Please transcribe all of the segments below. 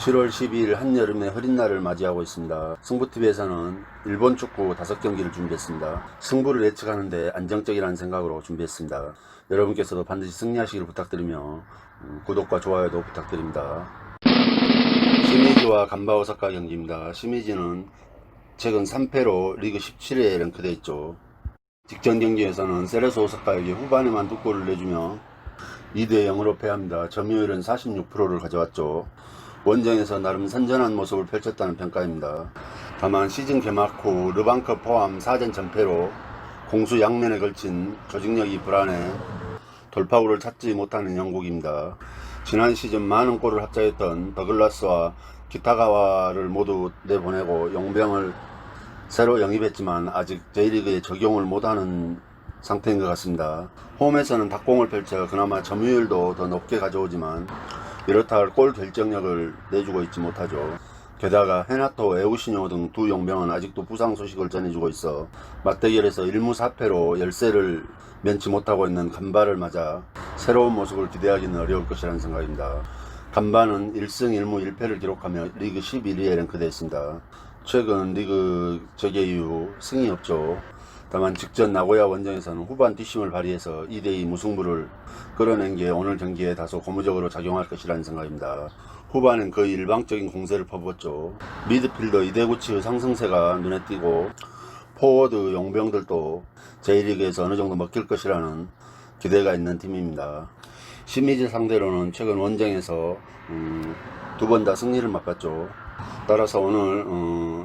7월 12일 한여름의 흐린 날을 맞이하고 있습니다. 승부TV에서는 일본 축구 5경기를 준비했습니다. 승부를 예측하는데 안정적이라는 생각으로 준비했습니다. 여러분께서도 반드시 승리하시길 부탁드리며 구독과 좋아요도 부탁드립니다. 시미즈와 간바 오사카 경기입니다. 시미즈는 최근 3패로 리그 17위에 랭크되어 있죠. 직전 경기에서는 세레스 오사카에게 후반에만 2골을 내주며 2대 0으로 패합니다. 점유율은 46%를 가져왔죠. 원정에서 나름 선전한 모습을 펼쳤다는 평가입니다. 다만 시즌 개막 후 르방컵 포함 4전 전패로 공수 양면에 걸친 조직력이 불안해 돌파구를 찾지 못하는 영국입니다. 지난 시즌 많은 골을 합작했던 더글라스와 기타가와를 모두 내보내고 용병을 새로 영입했지만 아직 J리그에 적용을 못하는 상태인 것 같습니다. 홈에서는 닭공을 펼쳐 그나마 점유율도 더 높게 가져오지만 이렇다 할 골 결정력을 내주고 있지 못하죠. 게다가 헤나토, 에우시뇨 등 두 용병은 아직도 부상 소식을 전해주고 있어 맞대결에서 1무 4패로 열세를 면치 못하고 있는 간바를 맞아 새로운 모습을 기대하기는 어려울 것이라는 생각입니다. 간바는 1승 1무 1패를 기록하며 리그 11위에 랭크되어 있습니다. 최근 리그 재개 이후 승이 없죠. 다만 직전 나고야 원정에서는 후반 뒷심을 발휘해서 2대2 무승부를 끌어낸 게 오늘 경기에 다소 고무적으로 작용할 것이라는 생각입니다. 후반엔 거의 일방적인 공세를 퍼부었죠. 미드필더 이대구치의 상승세가 눈에 띄고 포워드 용병들도 J리그에서 어느 정도 먹힐 것이라는 기대가 있는 팀입니다. 시미즈 상대로는 최근 원정에서 2번 다 승리를 맛봤죠. 따라서 오늘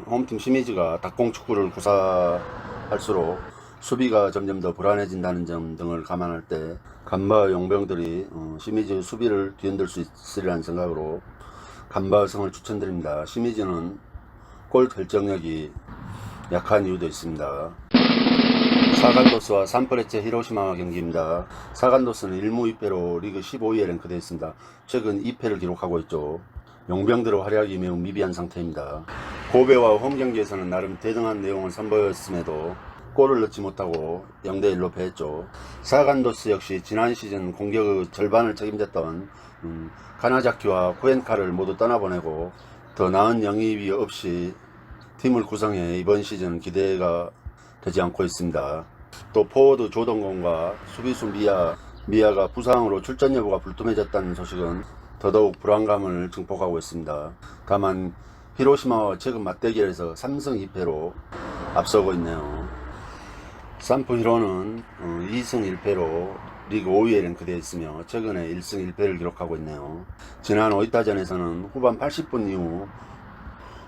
홈팀 시미즈가 닭공 축구를 구사할수록 수비가 점점 더 불안해진다는 점 등을 감안할 때 간바 용병들이 시미즈 수비를 뒤흔들 수 있으리라는 생각으로 간바 승을 추천드립니다. 시미즈는 골 결정력이 약한 이유도 있습니다. 사간도스와 산프레체 히로시마 경기입니다. 사간도스는 1무 2패로 리그 15위에 랭크되어 있습니다. 최근 2패를 기록하고 있죠. 용병들의 활약이 매우 미비한 상태입니다. 고베와 홈 경기에서는 나름 대등한 내용을 선보였음에도 골을 넣지 못하고 0대 1로 패했죠. 사간도스 역시 지난 시즌 공격의 절반을 책임졌던 카나자키와 쿠엔카를 모두 떠나보내고 더 나은 영입이 없이 팀을 구성해 이번 시즌 기대가 되지 않고 있습니다. 또 포워드 조동건과 수비수 미아가 부상으로 출전 여부가 불투명해졌다는 소식은 더더욱 불안감을 증폭하고 있습니다. 다만 히로시마와 최근 맞대결에서 3승 2패로 앞서고 있네요. 산프 히로는 2승 1패로 리그 5위에 랭크되어 있으며 최근에 1승 1패를 기록하고 있네요. 지난 오이타전에서는 후반 80분 이후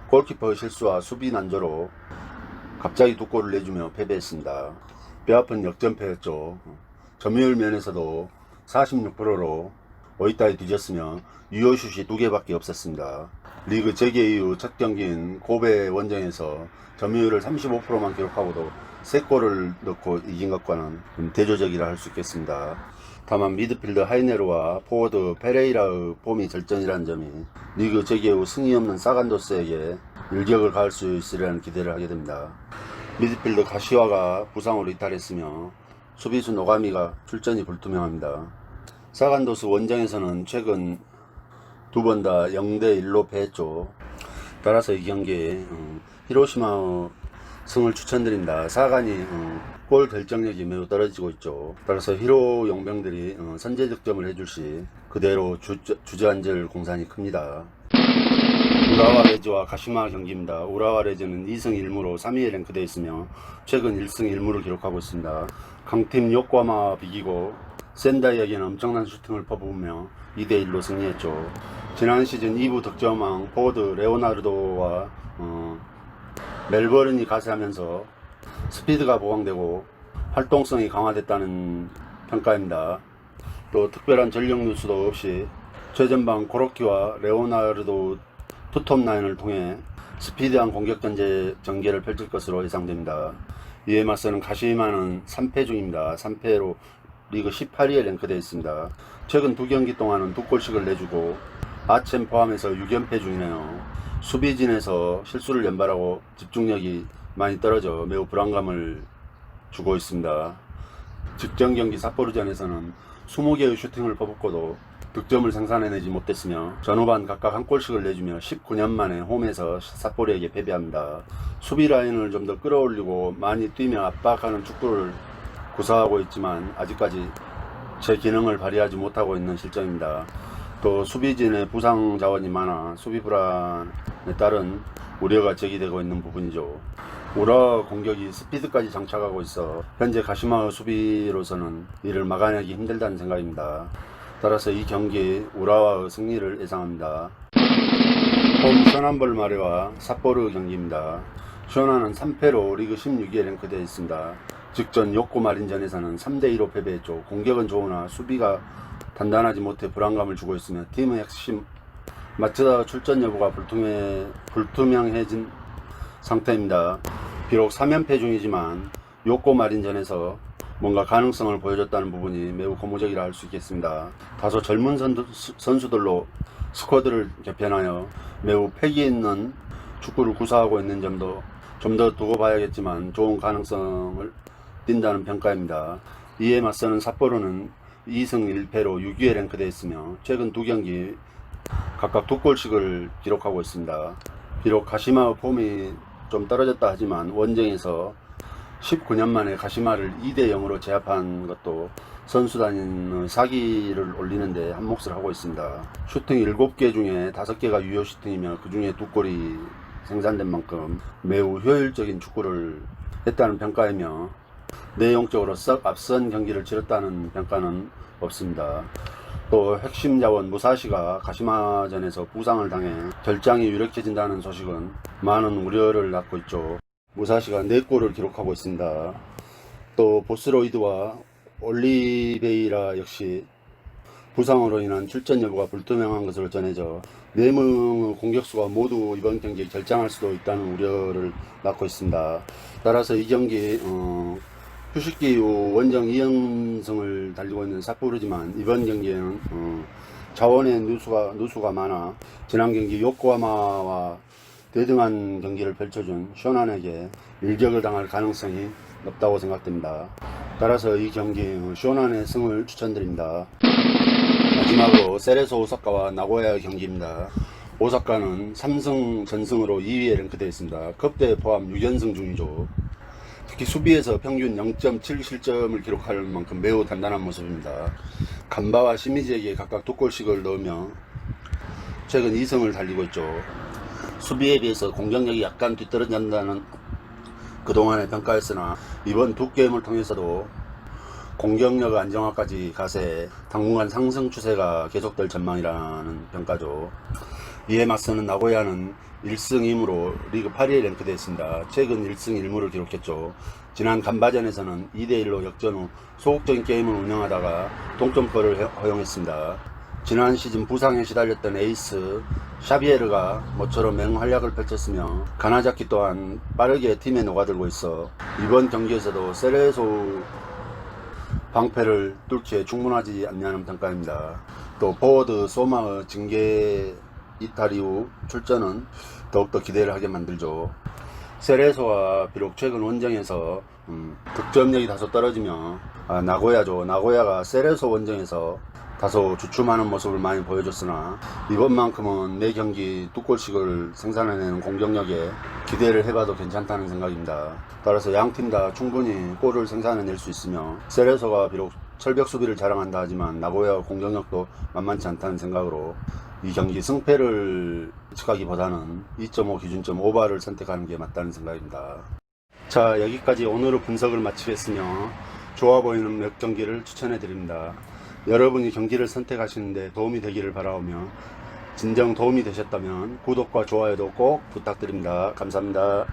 골키퍼의 실수와 수비 난조로 갑자기 2골을 내주며 패배했습니다. 뼈아픈 역전패였죠. 점유율 면에서도 46%로 오이타에 뒤졌으며 유효슛이 2개밖에 없었습니다. 리그 재개 이후 첫 경기인 고베 원정에서 점유율을 35%만 기록하고도 3골을 넣고 이긴 것과는 대조적이라 할 수 있겠습니다. 다만 미드필더 하이네르와 포워드 페레이라의 폼이 절정이라는 점이 리그 재개 후 승이 없는 사간도스에게 일격을 가할 수 있으리라는 기대를 하게 됩니다. 미드필더 가시와가 부상으로 이탈했으며 수비수 노가미가 출전이 불투명합니다. 사간도스 원정에서는 최근 2번 다 0대 1로 패했죠. 따라서 이 경기에 히로시마 승을 추천드립니다. 사간이 골 결정력이 매우 떨어지고 있죠. 따라서 히로 용병들이 선제 득점을 해줄 시 그대로 주저앉을 공산이 큽니다. 우라와 레즈와 가시마 경기입니다. 우라와 레즈는 2승 1무로 3위에 랭크되어 있으며 최근 1승 1무를 기록하고 있습니다. 강팀 요코하마와 비기고 센다이에게는 엄청난 슈팅을 퍼부으며 2대 1로 승리했죠. 지난 시즌 2부 득점왕 포워드 레오나르도와 멜버른이 가세하면서 스피드가 보강되고 활동성이 강화됐다는 평가입니다. 또 특별한 전력 뉴스도 없이 최전방 코로키와 레오나르도 투톱 라인을 통해 스피드한 공격 전개를 펼칠 것으로 예상됩니다. 이에 맞서는 가시마는 3패 중입니다. 3패로 리그 18위에 랭크되어 있습니다. 최근 2경기 동안은 2골씩을 내주고 아첸 포함해서 6연패 중이네요. 수비진에서 실수를 연발하고 집중력이 많이 떨어져 매우 불안감을 주고 있습니다. 직전 경기 삿포로전에서는 20개의 슈팅을 퍼붓고도 득점을 생산해내지 못했으며 전후반 각각 한 골씩을 내주며 19년 만에 홈에서 삿포로에게 패배합니다. 수비 라인을 좀 더 끌어올리고 많이 뛰며 압박하는 축구를 구사하고 있지만 아직까지 제 기능을 발휘하지 못하고 있는 실정입니다. 또 수비진의 부상 자원이 많아 수비 불안에 따른 우려가 제기되고 있는 부분이죠. 우라와 공격이 스피드까지 장착하고 있어 현재 가시마의 수비로서는 이를 막아내기 힘들다는 생각입니다. 따라서 이 경기 우라와의 승리를 예상합니다. 홈 쇼난볼 마레와 삿포로 경기입니다. 쇼나는 3패로 리그 16위에 랭크되어 있습니다. 직전 요코 마린전에서는 3대2로 패배했죠. 공격은 좋으나 수비가 단단하지 못해 불안감을 주고 있으며 팀의 핵심 마츠다 출전 여부가 불투명해진 상태입니다. 비록 3연패 중이지만 요코 마린전에서 뭔가 가능성을 보여줬다는 부분이 매우 고무적이라 할 수 있겠습니다. 다소 젊은 선수들로 스쿼드를 개편하여 매우 패기 있는 축구를 구사하고 있는 점도 좀 더 두고 봐야겠지만 좋은 가능성을 띈다는 평가입니다. 이에 맞서는 삿포로는 2승 1패로 6위에 랭크되어 있으며 최근 두 경기 각각 2골씩을 기록하고 있습니다. 비록 가시마의 폼이 좀 떨어졌다 하지만 원정에서 19년 만에 가시마를 2대0으로 제압한 것도 선수단의 사기를 올리는데 한몫을 하고 있습니다. 슈팅 7개 중에 5개가 유효 슈팅이며 그 중에 2골이 생산된 만큼 매우 효율적인 축구를 했다는 평가이며 내용적으로 썩 앞선 경기를 치렀다는 평가는 없습니다. 또 핵심 자원 무사시가 가시마전에서 부상을 당해 결장이 유력해진다는 소식은 많은 우려를 낳고 있죠. 무사시가 4골을 기록하고 있습니다. 또 보스로이드와 올리베이라 역시 부상으로 인한 출전 여부가 불투명한 것으로 전해져 4명의 공격수가 모두 이번 경기에 결장할 수도 있다는 우려를 낳고 있습니다. 따라서 이 경기 휴식기 이후 원정 2연승을 달리고 있는 삿포로지만 이번 경기에는 자원의 누수가 많아 지난 경기 요코하마와 대등한 경기를 펼쳐준 쇼난에게 일격을 당할 가능성이 높다고 생각됩니다. 따라서 이 경기 쇼난의 승을 추천드립니다. 마지막으로 세레소 오사카와 나고야 경기입니다. 오사카는 3승 전승으로 2위에 랭크되어 있습니다. 컵대 포함 6연승 중이죠. 특히 수비에서 평균 0.7 실점을 기록할 만큼 매우 단단한 모습입니다. 간바와 시미즈에게 각각 2골씩을 넣으며 최근 2승을 달리고 있죠. 수비에 비해서 공격력이 약간 뒤떨어진다는 그동안의 평가였으나 이번 두 게임을 통해서도 공격력 안정화까지 가세해 당분간 상승 추세가 계속될 전망이라는 평가죠. 이에 맞서는 나고야는 1승 2무로 리그 8위에 랭크되어 있습니다. 최근 1승 1무를 기록했죠. 지난 간바전에서는 2대1로 역전 후 소극적인 게임을 운영하다가 동점골을 허용했습니다. 지난 시즌 부상에 시달렸던 에이스 샤비에르가 모처럼 맹활약을 펼쳤으며 가나자키 또한 빠르게 팀에 녹아들고 있어 이번 경기에서도 세레소 방패를 뚫기에 충분하지 않냐는 평가입니다. 또 포워드 소마의 징계 이탈 이후 출전은 더욱더 기대를 하게 만들죠. 세레소와 비록 최근 원정에서 득점력이 다소 떨어지며 나고야죠. 나고야가 세레소 원정에서 다소 주춤하는 모습을 많이 보여줬으나 이번만큼은 매 경기 2골씩을 생산해내는 공격력에 기대를 해봐도 괜찮다는 생각입니다. 따라서 양팀 다 충분히 골을 생산해낼 수 있으며 세레소가 비록 철벽 수비를 자랑한다 하지만 나고야 공격력도 만만치 않다는 생각으로 이 경기 승패를 예측하기보다는 2.5 기준점 오바를 선택하는 게 맞다는 생각입니다. 자, 여기까지 오늘의 분석을 마치겠으며 좋아 보이는 몇 경기를 추천해 드립니다. 여러분이 경기를 선택하시는데 도움이 되기를 바라오며 진정 도움이 되셨다면 구독과 좋아요도 꼭 부탁드립니다. 감사합니다.